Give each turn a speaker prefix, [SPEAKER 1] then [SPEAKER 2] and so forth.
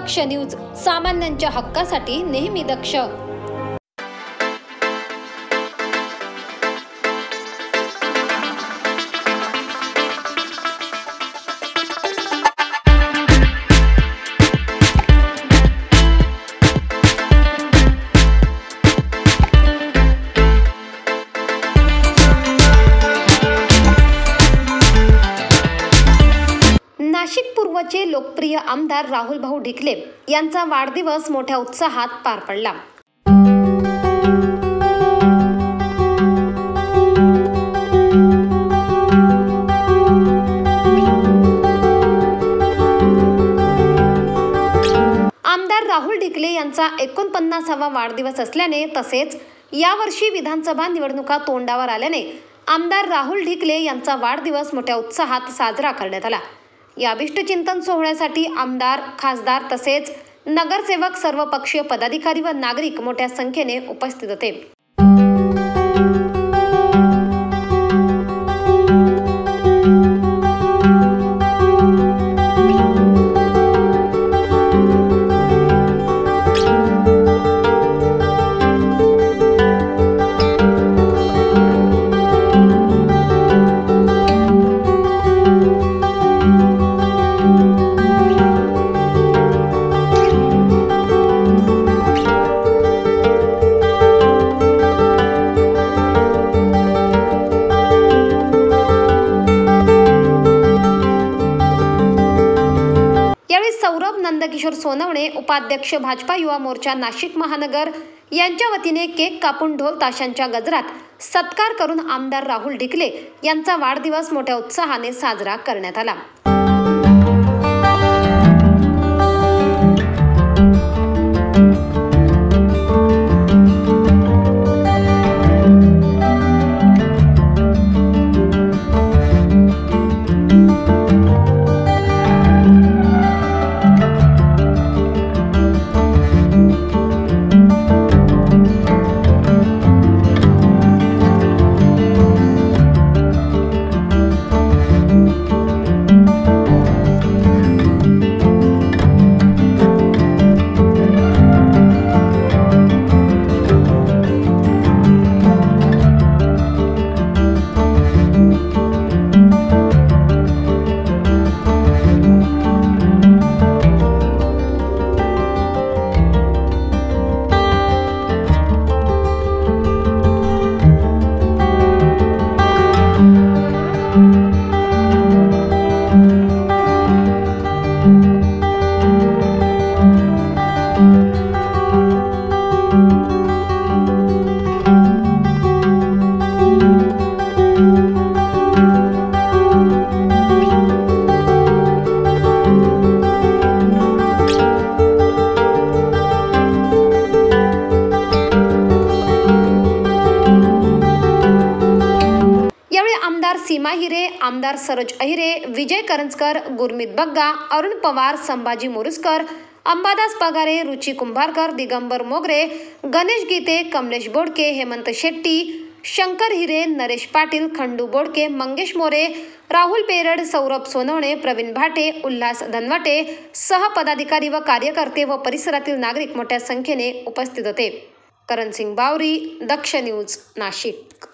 [SPEAKER 1] दक्ष news, सामान्यांच्या हक्कासाठी नेहमी दक्ष। नाशिक पूर्वचे लोकप्रिय आमदार राहुल भाऊ ढिकले यांचा वाढदिवस मोठ्या उत्साहात पार पडला। आमदार राहुल ढिकले यांचा 49वा वाढदिवस असल्याने तसेच यावर्षी विधानसभा निवडणुका तोंडावर आल्याने आमदार राहुल ढिकले यांचा वाढदिवस मोठ्या उत्साहात साजरा करण्यात आला। या अभिष्टचिंतन सोहळ्यासाठी आमदार, खासदार तसेच नगरसेवक, सर्वपक्षीय पदाधिकारी व नागरिक मोठ्या संख्येने उपस्थित होते। सौरभ नंदकिशोर सोनवणे, उपाध्यक्ष भाजपा युवा मोर्चा नाशिक महानगर यांच्या वतीने केक कापून ढोल ताशांच्या गजरात सत्कार करून आमदार राहुल ढिकले यांचा वाढदिवस मोठ्या उत्साहाने साजरा करण्यात आला। आमदार सीमा हिरे, आमदार सरोज अहिरे, विजय करंजकर, गुरमीत बग्गा, अरुण पवार, संभाजी मोरुसकर, अंबादास पगारे, रुची कुंभारकर, दिगंबर मोगरे, गणेश गीते, कमलेश बोडके, हेमंत शेट्टी, शंकर हिरे, नरेश पाटील, खंडू बोडके, मंगेश मोरे, राहुल पेरड, सौरभ सोनवणे, प्रवीण भाटे, उल्हास धनवटे सह पदाधिकारी व कार्यकर्ते व परिसरातील नागरिक मोठ्या संख्येने उपस्थित होते। करण सिंग बावरी, दक्ष न्यूज, नाशिक।